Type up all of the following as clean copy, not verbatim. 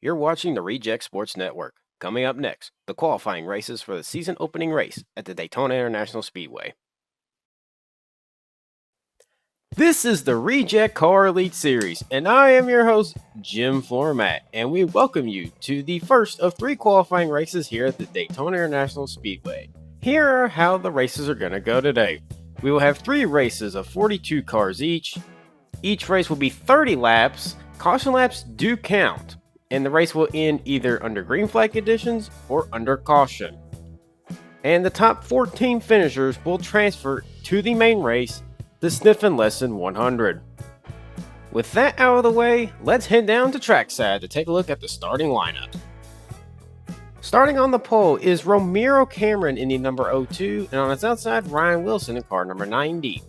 You're watching the Reject Sports Network. Coming up next, the qualifying races for the season opening race at the Daytona International Speedway. This is the Rejectcar Elite Series, and I am your host, Jim Fluhrmat, and we welcome you to the first of 3 qualifying races here at the Daytona International Speedway. Here are how the races are going to go today. We will have 3 races of 42 cars each. Each race will be 30 laps. Caution laps do count, and the race will end either under green flag conditions or under caution. And the top 14 finishers will transfer to the main race, the Sniff Lesson 100. With that out of the way, let's head down to trackside to take a look at the starting lineup. Starting on the pole is Romero Cameron in the number 02, and on its outside, Ryan Wilson in car number 90.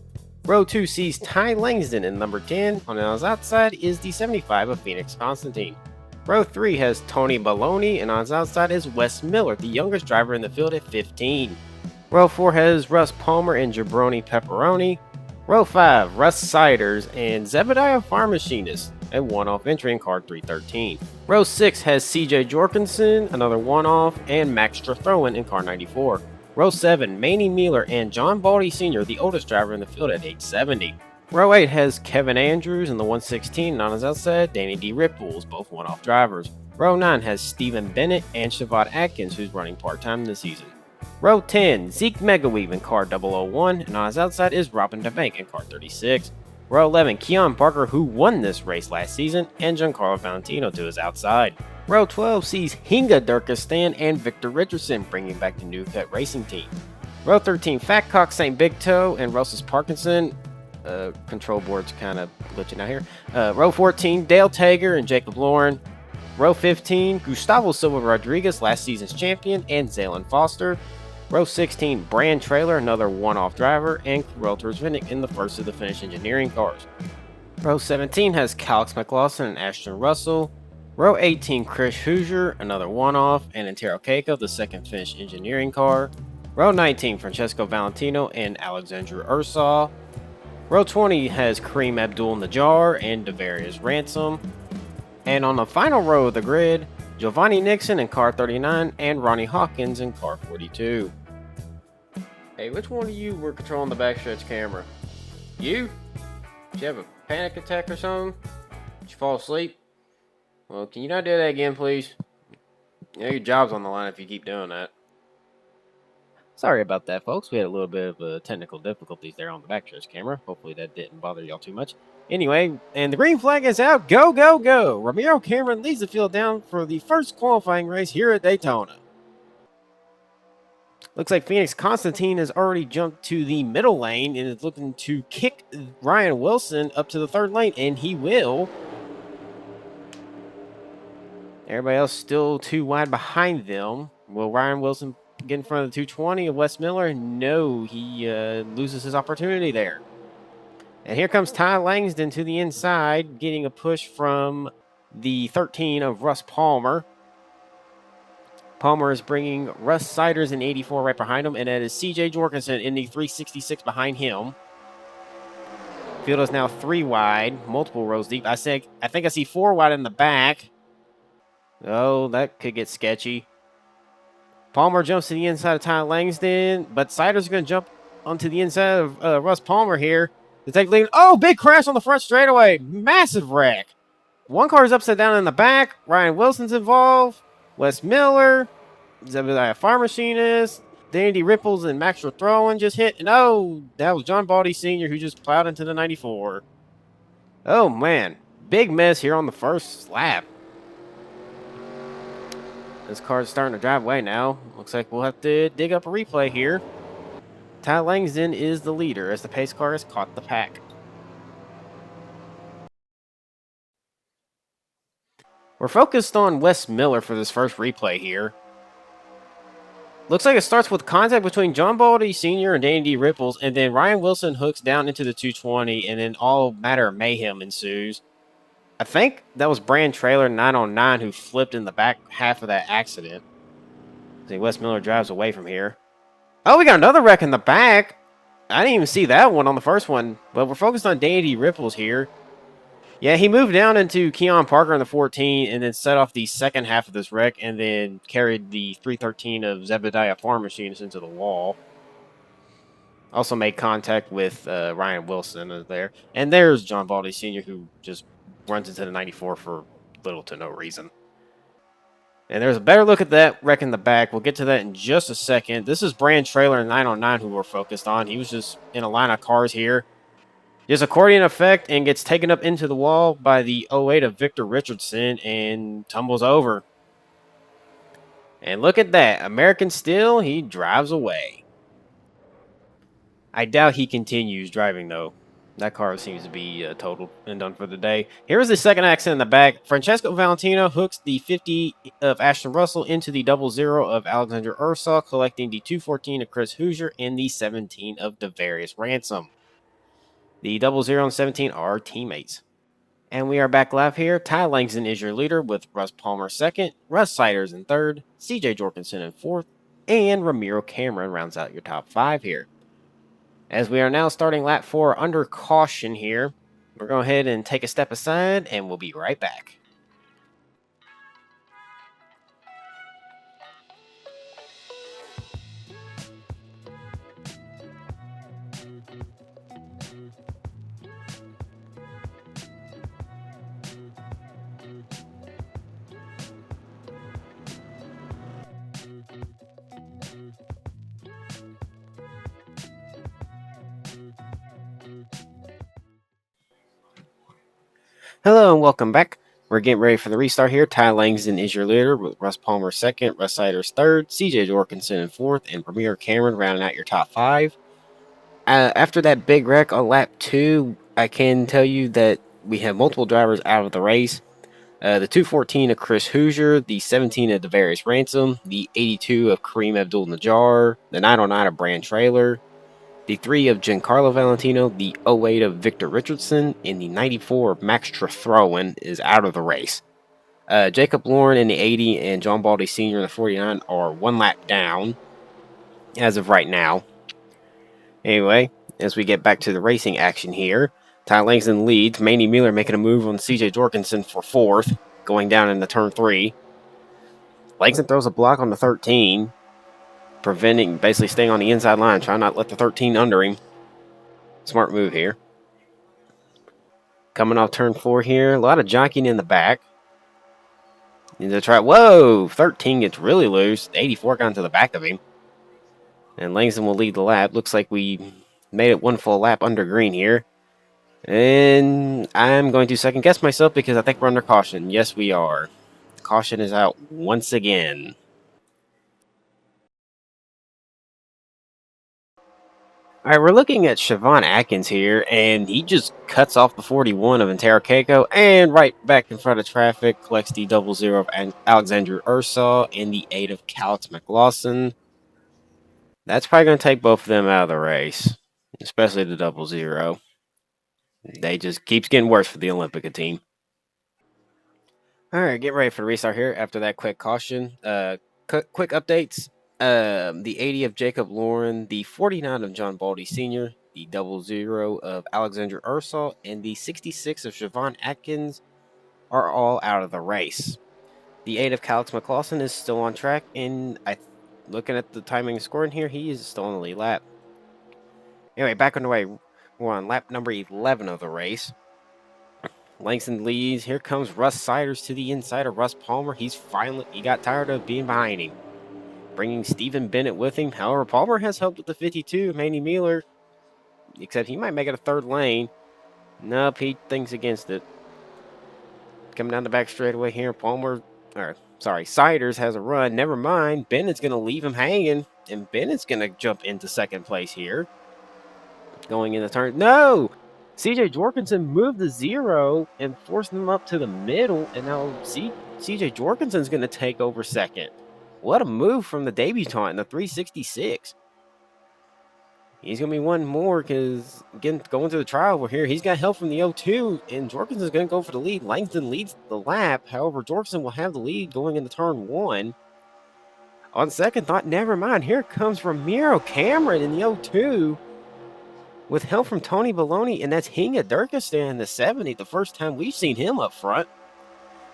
Row 2 sees Ty Langston in number 10, on his outside is the 75 of Phoenix Constantine. Row 3 has Tony Baloney, and on his outside is Wes Miller, the youngest driver in the field at 15. Row 4 has Russ Palmer and Jabroni Pepperoni. Row 5, Russ Siders and Zebediah Farm Machinist, a one-off entry in car 313. Row 6 has CJ Jorgensen, another one-off, and Max Strathowen in car 94. Row 7, Manny Mueller and John Baldy Sr., the oldest driver in the field at age 70. Row 8 has Kevin Andrews in the 116, and on his outside, Danny D. Ripples, both one-off drivers. Row 9 has Stephen Bennett and Shavon Atkins, who's running part-time this season. Row 10, Zeke Megaweave in car 001, and on his outside is Robin DeBank in car 36. Row 11, Keon Parker, who won this race last season, and Giancarlo Valentino to his outside. Row 12 sees Hinga Durkistan and Victor Richardson, bringing back the New Cut Racing team. Row 13, Fat Cock St. Big Toe and Rosas Parkinson. Control board's kind of glitching out here. Row 14, Dale Tager and Jacob Lauren. Row 15, Gustavo Silva Rodriguez, last season's champion, and Zaylen Foster. Row 16, Brand Trailer, another one-off driver, and Kirill Terzvinnik in the first of the Finnish engineering cars. Row 17 has Calix McLaughlin and Ashton Russell. Row 18, Chris Hoosier, another one-off, and Antero Keiko, the second Finnish engineering car. Row 19, Francesco Valentino and Alexandru Ursaw. Row 20 has Kareem Abdul-Najjar and Devarius Ransom. And on the final row of the grid, Giovanni Nixon in car 39 and Ronnie Hawkins in car 42. Hey, which one of you were controlling the backstretch camera? You? Did you have a panic attack or something? Did you fall asleep? Well, can you not do that again, please? You know your job's on the line if you keep doing that. Sorry about that, folks. We had a little bit of technical difficulties there on the backstretch camera. Hopefully that didn't bother y'all too much. Anyway, and the green flag is out. Go, go, go! Romero Cameron leads the field down for the first qualifying race here at Daytona. Looks like Phoenix Constantine has already jumped to the middle lane and is looking to kick Ryan Wilson up to the third lane, and he will. Everybody else still too wide behind them. Will Ryan Wilson get in front of the 220 of Wes Miller? No, he loses his opportunity there. And here comes Ty Langston to the inside, getting a push from the 13 of Russ Palmer. Palmer is bringing Russ Siders in 84 right behind him, and that is CJ Jorgensen in the 366 behind him. Field is now 3 wide, multiple rows deep. I think I see 4 wide in the back. Oh, that could get sketchy. Palmer jumps to the inside of Ty Langston, but Siders are going to jump onto the inside of Russ Palmer here to take lead. Oh, big crash on the front straightaway. Massive wreck. One car is upside down in the back. Ryan Wilson's involved. Wes Miller, Zebediah Farm Machinist, Danny Ripples, and Max Strathowen just hit. And oh, that was John Baldy Sr. who just plowed into the 94. Oh, man. Big mess here on the first lap. This car's starting to drive away now. Looks like we'll have to dig up a replay here. Ty Langston is the leader as the pace car has caught the pack. We're focused on Wes Miller for this first replay here. Looks like it starts with contact between John Baldy Sr. and Danny D. Ripples, and then Ryan Wilson hooks down into the 220, and then all matter of mayhem ensues. I think that was Brand Trailer 909 who flipped in the back half of that accident. See, Wes Miller drives away from here. Oh, we got another wreck in the back. I didn't even see that one on the first one, but we're focused on Danny D. Ripples here. Yeah, he moved down into Keon Parker in the 14 and then set off the second half of this wreck and then carried the 313 of Zebediah Farm Machines into the wall. Also made contact with Ryan Wilson there. And there's John Baldy Sr., who just runs into the 94 for little to no reason. And there's a better look at that wreck in the back. We'll get to that in just a second. This is Brand Trailer and 909 who we're focused on. He was just in a line of cars here. Just accordion effect and gets taken up into the wall by the '08 of Victor Richardson and tumbles over. And look at that. American Steel, he drives away. I doubt he continues driving, though. That car seems to be totaled and done for the day. Here's the second accident in the back. Francesco Valentino hooks the 50 of Ashton Russell into the 00 of Alexander Ursaw, collecting the 214 of Chris Hoosier and the 17 of Devarius Ransom. The 00 and 17 are teammates. And we are back live here. Ty Langston is your leader with Russ Palmer second, Russ Siders in third, CJ Jorgensen in fourth, and Ramiro Cameron rounds out your top 5 here. As we are now starting lap 4 under caution here, we're going to go ahead and take a step aside, and we'll be right back. Hello and welcome back. We're getting ready for the restart here. Ty Langston is your leader with Russ Palmer second, Russ Siders third, CJ Jorgensen in fourth, and Ramiro Cameron rounding out your top 5. After that big wreck on lap 2, I can tell you that we have multiple drivers out of the race. The 214 of Chris Hoosier, the 17 of Devarius Ransom, the 82 of Kareem Abdul-Najjar, the 909 of Brand Trailer, the 3 of Giancarlo Valentino, the 08 of Victor Richardson, and the 94 of Max Throwin is out of the race. Jacob Lauren in the 80 and John Baldy Sr. in the 49 are 1 lap down as of right now. Anyway, as we get back to the racing action here, Ty Langston leads. Manny Mueller making a move on CJ Jorgensen for 4th, going down into turn 3. Langston throws a block on the 13, preventing, basically staying on the inside line, trying not to let the 13 under him. Smart move here. Coming off turn 4 here, a lot of jockeying in the back. Into the track. Whoa! 13 gets really loose. 84 got into the back of him. And Langston will lead the lap. Looks like we made it 1 full lap under green here. And I'm going to second guess myself because I think we're under caution. Yes, we are. Caution is out once again. All right, we're looking at Siobhan Atkins here, and he just cuts off the 41 of Intero Keiko and right back in front of traffic, collects the 00 of Alexander Ursaw and the 8 of Calix McLaughlin. That's probably going to take both of them out of the race, especially the 00. They just keeps getting worse for the Olympica team. All right, get ready for the restart here after that quick caution. Quick updates. The 80 of Jacob Lauren, the 49 of John Baldy Sr., the 00 of Alexander Ursaw, and the 66 of Siobhan Atkins are all out of the race. The 8 of Calix McLaughlin is still on track, and looking at the timing and scoring here, he is still on the lead lap. Anyway, back on the way. We're on lap number 11 of the race. Langston leads. Here comes Russ Siders to the inside of Russ Palmer. He got tired of being behind him, bringing Stephen Bennett with him. However, Palmer has helped with the 52, Manny Mueller, except he might make it a 3rd lane. Nope, he thinks against it. Coming down the back straightaway here, Siders has a run. Never mind, Bennett's going to leave him hanging, and Bennett's going to jump into 2nd place here. Going in the turn. No! CJ Jorgensen moved the 0 and forced him up to the middle, and now CJ Jorgensen's going to take over 2nd. What a move from the debutant in the 366. He's going to be one more because, again, going to the trial over here, he's got help from the 02, and Jorgensen's going to go for the lead. Langston leads the lap. However, Jorgensen will have the lead going into turn 1. On second thought, never mind. Here comes Ramiro Cameron in the 02. with help from Tony Baloney, and that's Hinga Durkistan in the 70, the first time we've seen him up front.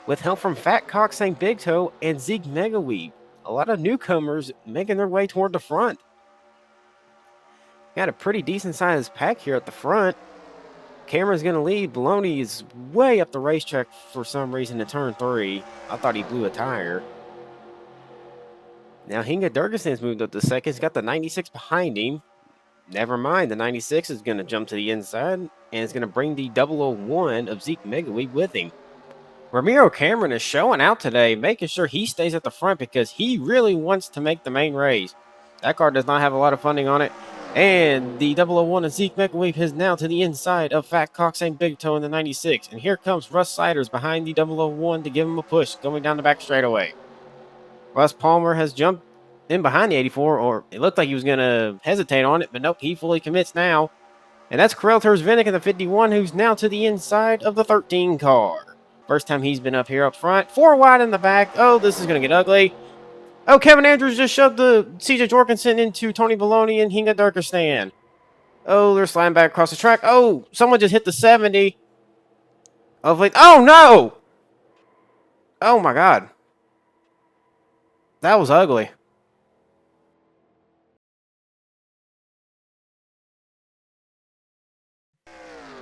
With help from Fat Cock St. Big Toe and Zeke Megaweeb. A lot of newcomers making their way toward the front. Got a pretty decent sized pack here at the front. Cameron's going to lead. Baloney is way up the racetrack for some reason in turn 3. I thought he blew a tire. Now Hinga Durkistan's moved up to second. He's got the 96 behind him. Never mind, the 96 is going to jump to the inside, and it's going to bring the 001 of Zeke Megaweeb with him. Ramiro Cameron is showing out today, making sure he stays at the front because he really wants to make the main race. That car does not have a lot of funding on it. And the 001 of Zeke Megaweeb is now to the inside of Fat Cox and Big Toe in the 96. And here comes Russ Siders behind the 001 to give him a push, going down the back straightaway. Russ Palmer has jumped in behind the 84, or it looked like he was going to hesitate on it, but nope, he fully commits now. And that's Karel Terzvinik in the 51, who's now to the inside of the 13 car. First time he's been up here up front. 4 wide in the back. Oh, this is going to get ugly. Oh, Kevin Andrews just shoved the CJ Jorgensen into Tony Baloney and Hinga Durkistan. Oh, they're sliding back across the track. Oh, someone just hit the 70. Oh, no! Oh, my God. That was ugly.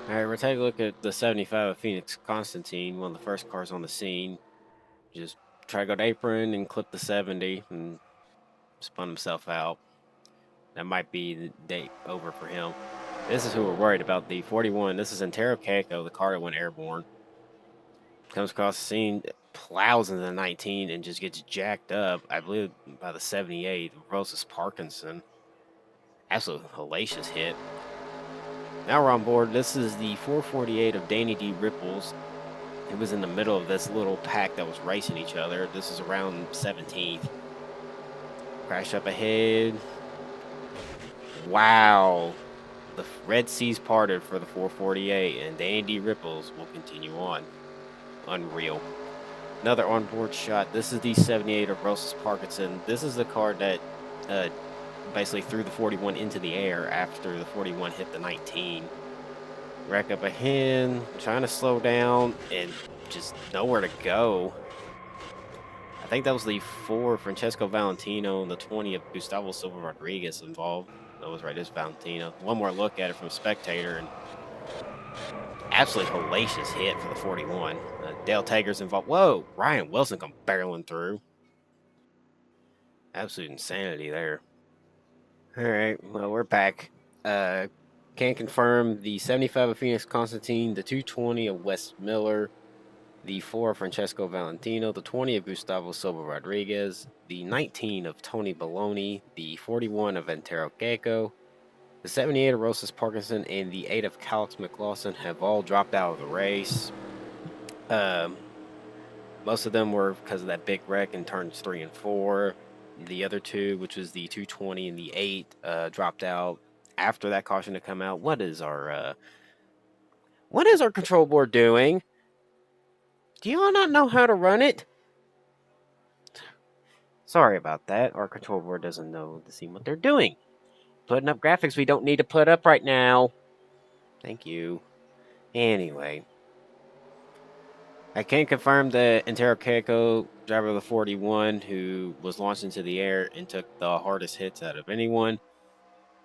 All right, we're taking a look at the 75 of Phoenix Constantine, one of the first cars on the scene. Just try to go to apron and clip the 70 and spun himself out. That might be the day over for him. This is who we're worried about, the 41. This is Antero Keiko, the car that went airborne. Comes across the scene, plows into the 19 and just gets jacked up, I believe, by the 78, Rosas Parkinson. Absolute hellacious hit. Now we're on board. This is the 448 of Danny D. Ripples. It was in the middle of this little pack that was racing each other. This is around 17th. Crash up ahead. Wow. The Red Seas parted for the 448, and Danny D. Ripples will continue on. Unreal. Another onboard shot. This is the 78 of Rosas Parkinson. This is the car that basically threw the 41 into the air after the 41 hit the 19. Rack up ahead, trying to slow down, and just nowhere to go. I think that was the 4 Francesco Valentino and the 20 of Gustavo Silva Rodriguez involved. That was right, this Valentino. One more look at it from spectator, and absolutely hellacious hit for the 41. Dale Tager's involved. Whoa, Ryan Wilson come barreling through. Absolute insanity there. All right, well, we're back. Can confirm the 75 of Phoenix Constantine, the 220 of Wes Miller, the 4 of Francesco Valentino, the 20 of Gustavo Silva Rodriguez, the 19 of Tony Baloney, the 41 of Antero Keiko, the 78 of Rosas Parkinson, and the 8 of Calix McLaughlin have all dropped out of the race. Most of them were because of that big wreck in turns 3 and 4. The other two, which was the 220 and the 8, dropped out after that caution to come out. What is our control board doing? Do you all not know how to run it? Sorry about that. Our control board doesn't know to see what they're doing. Putting up graphics we don't need to put up right now. Thank you. Anyway, I can confirm that Antero Keiko, driver of the 41, who was launched into the air and took the hardest hits out of anyone,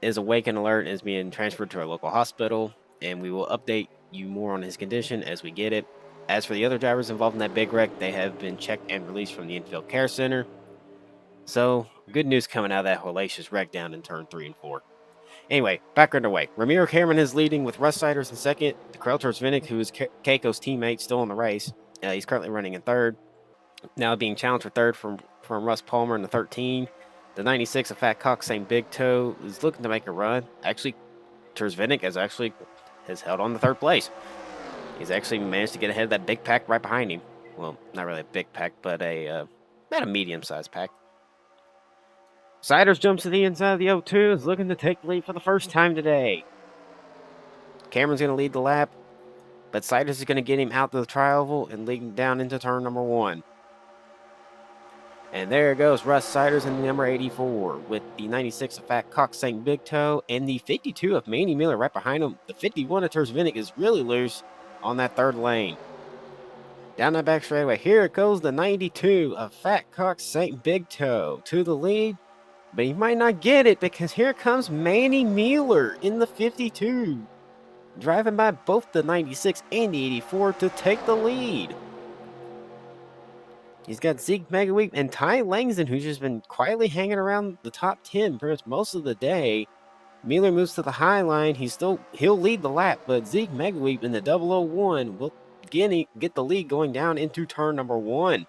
is awake and alert and is being transferred to our local hospital, and we will update you more on his condition as we get it. As for the other drivers involved in that big wreck, they have been checked and released from the infield care center. So, good news coming out of that hellacious wreck down in turn 3 and 4. Anyway, back underway. Ramiro Cameron is leading with Russ Siders in second. Karel Terzvinik, who is Keiko's teammate, still in the race. He's currently running in third. Now being challenged for third from Russ Palmer in the 13. The 96 of Fat Cock St. Big Toe is looking to make a run. Actually, Terzvinik has held on to third place. He's actually managed to get ahead of that big pack right behind him. Well, not really a big pack, but about a medium-sized pack. Siders jumps to the inside of the 02, is looking to take the lead for the first time today. Cameron's going to lead the lap, but Siders is going to get him out to the tri-oval and lead him down into turn number 1. And there goes Russ Siders in the number 84 with the 96 of Fat Cock St. Big Toe and the 52 of Manny Miller right behind him. The 51 of Terzvinick is really loose on that third lane. Down that back straightaway, here it goes the 92 of Fat Cock St. Big Toe to the lead. But he might not get it because here comes Manny Miller in the 52. Driving by both the 96 and the 84 to take the lead. He's got Zeke Megaweep and Ty Langston, who's just been quietly hanging around the top 10 pretty much most of the day. Miller moves to the high line. He'll lead the lap, but Zeke Megaweep in the 001 will get the lead going down into turn number 1.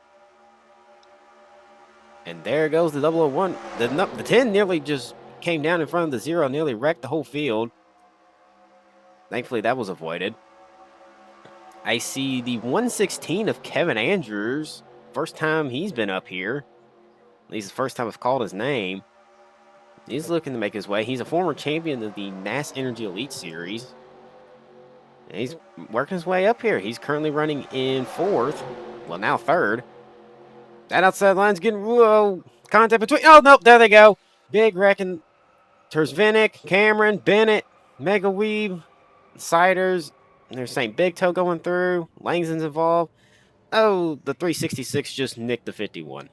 And there goes the 001. The 10 nearly just came down in front of the 0, nearly wrecked the whole field. Thankfully, that was avoided. I see the 116 of Kevin Andrews. First time he's been up here. At least the first time I've called his name. He's looking to make his way. He's a former champion of the NAS Energy Elite Series. And he's working his way up here. He's currently running in 4th. Well, now 3rd. That outside line's getting contact between. Oh, nope, there they go. Big wrecking. Terzvinick, Cameron, Bennett, Mega Weeb, Siders. There's St. Big Toe going through. Langston's involved. Oh, the 366 just nicked the 51.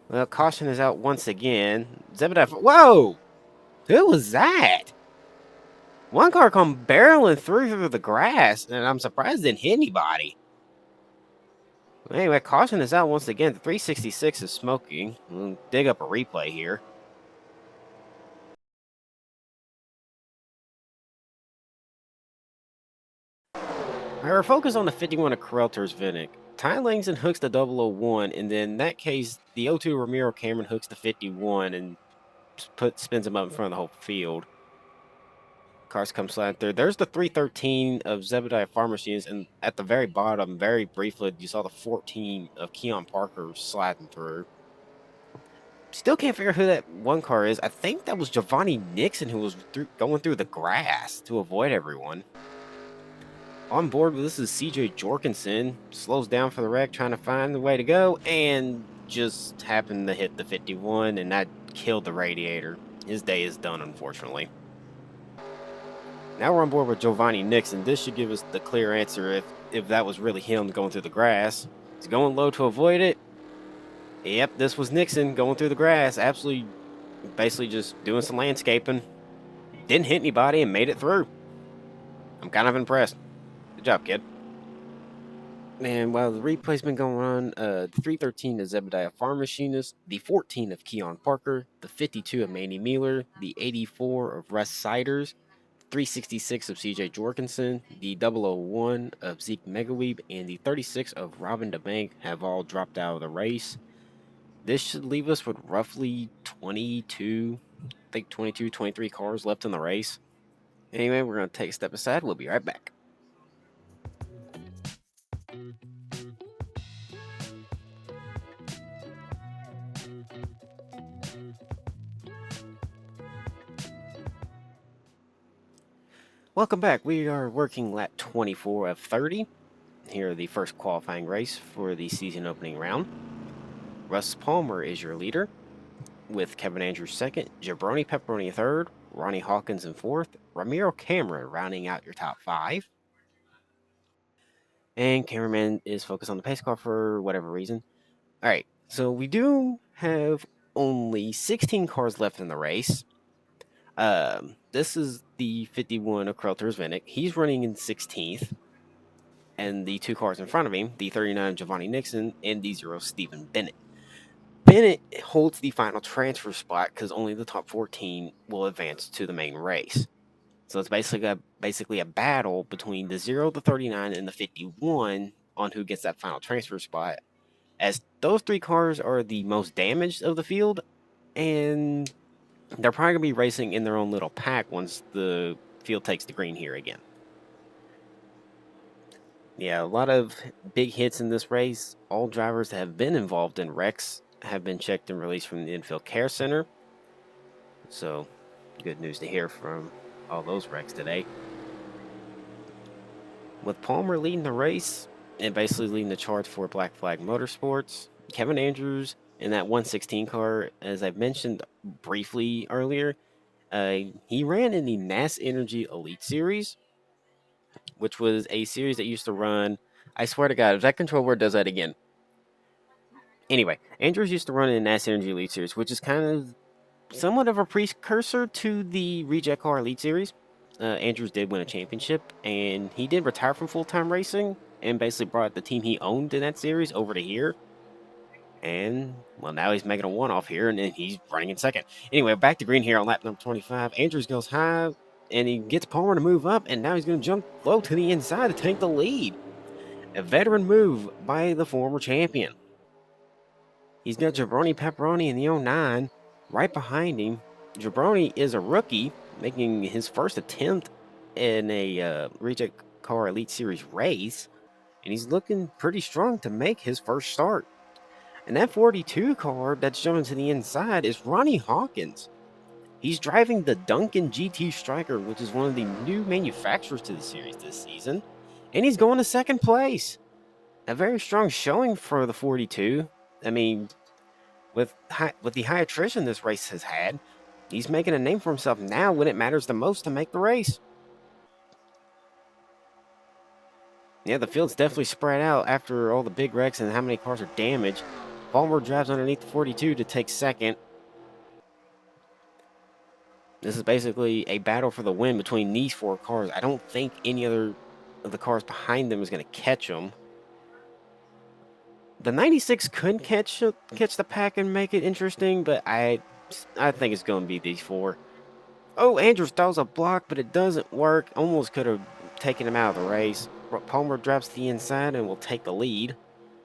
Well, caution is out once again. Zebediah. Whoa! Who was that? One car come barreling through the grass, and I'm surprised it didn't hit anybody. Anyway, caution is out once again. The 366 is smoking. We'll dig up a replay here. We're focused on the 51 of Karel Terzvinick. Ty Langston hooks the 001, and then in that case, the 02 Ramiro Cameron hooks the 51 and spins him up in front of the whole field. Cars come sliding through. There's the 313 of Zebediah Farm Machines, and at the very bottom, very briefly, you saw the 14 of Keon Parker sliding through. Still can't figure out who that one car is. I think that was Giovanni Nixon who was going through the grass to avoid everyone. On board with this is CJ Jorgensen. Slows down for the wreck, trying to find the way to go, and just happened to hit the 51, and that killed the radiator. His day is done, unfortunately. Now we're on board with Giovanni Nixon. This should give us the clear answer if that was really him going through the grass. He's going low to avoid it. Yep, this was Nixon going through the grass. Absolutely, basically just doing some landscaping. Didn't hit anybody and made it through. I'm kind of impressed. Good job, kid. And while the replay's been going on, the 313 of Zebediah Farm Machinist, the 14 of Keon Parker, the 52 of Manny Miller, the 84 of Russ Siders, 366 of CJ Jorgensen, the 001 of Zeke Megaweeb, and the 36 of Robin DeBank have all dropped out of the race. This should leave us with roughly 22, I think 22, 23 cars left in the race. Anyway, we're going to take a step aside. We'll be right back. Welcome back. We are working lap 24 of 30. Here, the first qualifying race for the season opening round. Russ Palmer is your leader, with Kevin Andrews second, Jabroni Pepperoni third, Ronnie Hawkins in fourth, Ramiro Cameron rounding out your top 5. And cameraman is focused on the pace car for whatever reason. All right, so we do have only 16 cars left in the race. This is the 51 of Karel Terzvinick. He's running in 16th. And the 2 cars in front of him, the 39 of Giovanni Nixon and the 0 Stephen Bennett. Bennett holds the final transfer spot because only the top 14 will advance to the main race. So it's basically a battle between the 0, the 39, and the 51 on who gets that final transfer spot. As those 3 cars are the most damaged of the field, and they're probably going to be racing in their own little pack once the field takes the green here again. Yeah, a lot of big hits in this race. All drivers that have been involved in wrecks have been checked and released from the infield care center. So, good news to hear from all those wrecks today. With Palmer leading the race and basically leading the charge for Black Flag Motorsports, Kevin Andrews in that 116 car, as I mentioned briefly earlier. He ran in the Mass Energy Elite Series, which was a series that used to run. I swear to God, if that control word does that again. Anyway, Andrews used to run in the Mass Energy Elite Series, which is kind of somewhat of a precursor to the Rejectcar Elite Series. Andrews did win a championship, and he did retire from full-time racing and basically brought the team he owned in that series over to here. And, well, now he's making a one-off here, and then he's running in second. Anyway, back to green here on lap number 25. Andrews goes high, and he gets Palmer to move up, and now he's going to jump low to the inside to take the lead. A veteran move by the former champion. He's got Jabroni Pepperoni in the 09 right behind him. Jabroni is a rookie, making his first attempt in a Rejectcar Elite Series race, and he's looking pretty strong to make his first start. And that 42 car that's jumping to the inside is Ronnie Hawkins. He's driving the Duncan GT Striker, which is one of the new manufacturers to the series this season, and he's going to second place. A very strong showing for the 42. I mean, with the high attrition this race has had, he's making a name for himself now when it matters the most to make the race. Yeah, the field's definitely spread out after all the big wrecks and how many cars are damaged. Palmer drives underneath the 42 to take second. This is basically a battle for the win between these four cars. I don't think any other of the cars behind them is going to catch them. The 96 could catch the pack and make it interesting, but I think it's going to be these four. Oh, Andrews throws a block, but it doesn't work. Almost could have taken him out of the race. Palmer drops the inside and will take the lead.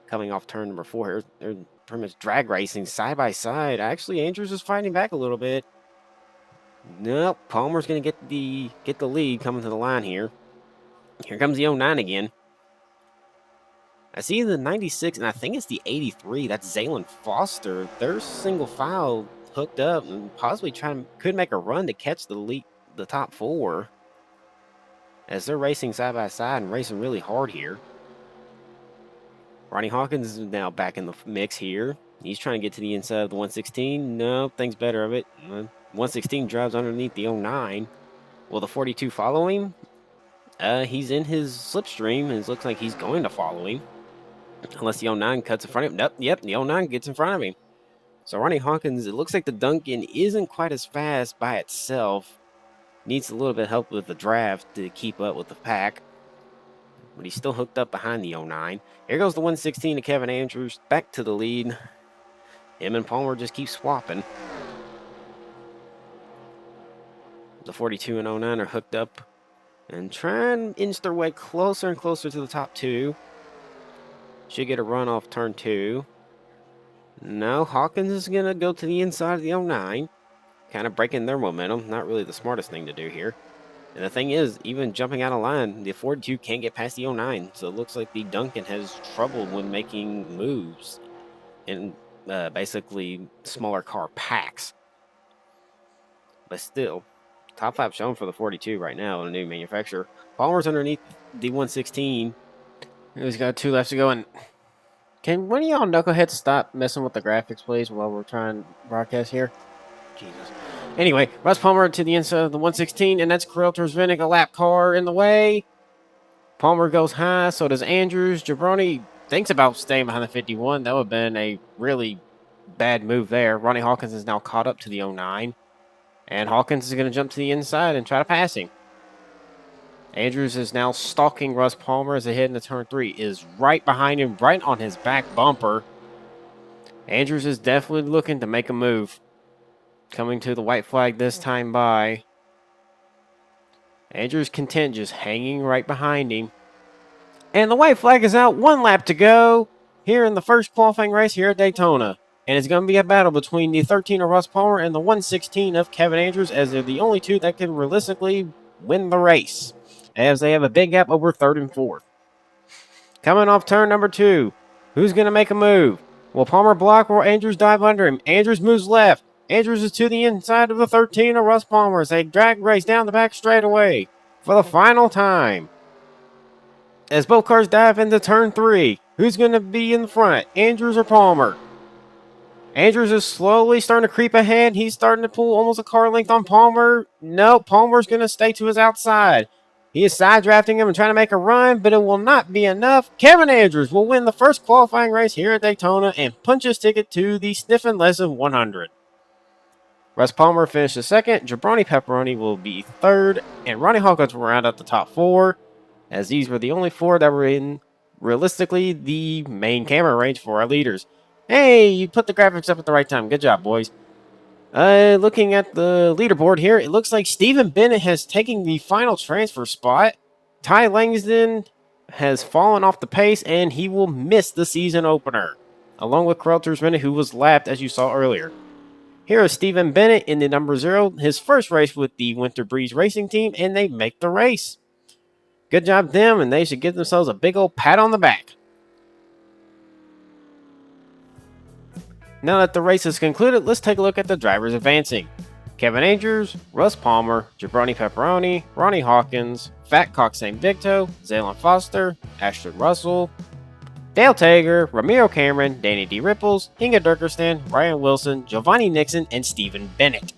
Coming off turn number 4 here. They're pretty much drag racing side by side. Actually, Andrews is fighting back a little bit. Nope, Palmer's going to get the lead coming to the line here. Here comes the 09 again. I see the 96, and I think it's the 83. That's Zaylen Foster. They're single file hooked up and possibly could make a run to catch the top 4. As they're racing side by side and racing really hard here. Ronnie Hawkins is now back in the mix here. He's trying to get to the inside of the 116. No, thinks better of it. 116 drives underneath the 09. Will the 42 follow him? He's in his slipstream, and it looks like he's going to follow him. Unless the 09 cuts in front of him. Nope, yep, the 09 gets in front of him. So Ronnie Hawkins, it looks like the Duncan isn't quite as fast by itself. Needs a little bit of help with the draft to keep up with the pack. But he's still hooked up behind the 09. Here goes the 116 to Kevin Andrews. Back to the lead. Him and Palmer just keep swapping. The 42 and 09 are hooked up and trying to inch their way closer and closer to the top 2. Should get a run off turn 2. No, Hawkins is going to go to the inside of the 09. Kind of breaking their momentum. Not really the smartest thing to do here. And the thing is, even jumping out of line, the 42 can't get past the 09. So it looks like the Duncan has trouble when making moves in basically smaller car packs. But still, top 5 shown for the 42 right now on a new manufacturer. Palmer's underneath the 116. He's got 2 laps to go. And can one of y'all knuckleheads stop messing with the graphics, please, while we're trying to broadcast here? Jesus. Anyway, Russ Palmer to the inside of the 116, and that's Kirill Terzvinik, a lap car in the way. Palmer goes high, so does Andrews. Jabroni thinks about staying behind the 51. That would have been a really bad move there. Ronnie Hawkins is now caught up to the 09. And Hawkins is going to jump to the inside and try to pass him. Andrews is now stalking Russ Palmer as they head into turn 3. Is right behind him, right on his back bumper. Andrews is definitely looking to make a move. Coming to the white flag this time by. Andrews content just hanging right behind him. And the white flag is out. 1 lap to go here in the first qualifying race here at Daytona. And it's going to be a battle between the 13 of Russ Palmer and the 116 of Kevin Andrews, as they're the only 2 that can realistically win the race, as they have a big gap over 3rd and 4th. Coming off turn number 2. Who's going to make a move? Will Palmer block or Andrews dive under him? Andrews moves left. Andrews is to the inside of the 13 of Russ Palmer as they drag race down the back straightaway for the final time. As both cars dive into turn 3, who's going to be in front, Andrews or Palmer? Andrews is slowly starting to creep ahead. He's starting to pull almost a car length on Palmer. No, Palmer's going to stay to his outside. He is side drafting him and trying to make a run, but it will not be enough. Kevin Andrews will win the first qualifying race here at Daytona and punch his ticket to the Sniff Lesson 100. Russ Palmer finishes second. Jabroni Pepperoni will be third, and Ronnie Hawkins will round out the top four, as these were the only four that were in, realistically, the main camera range for our leaders. Hey, you put the graphics up at the right time. Good job, boys. Looking at the leaderboard here, it looks like Stephen Bennett has taken the final transfer spot. Ty Langston has fallen off the pace, and he will miss the season opener, along with Carl Bennett, who was lapped, as you saw earlier. Here is Stephen Bennett in the number 0, his first race with the Winter Breeze Racing Team, and they make the race. Good job, them, and they should give themselves a big old pat on the back. Now that the race is concluded, let's take a look at the drivers advancing. Kevin Andrews, Russ Palmer, Jabroni Pepperoni, Ronnie Hawkins, Fat Cock St. Victo, Zaylon Foster, Ashton Russell, Dale Tager, Ramiro Cameron, Danny D. Ripples, Inga Durkistan, Ryan Wilson, Giovanni Nixon, and Stephen Bennett.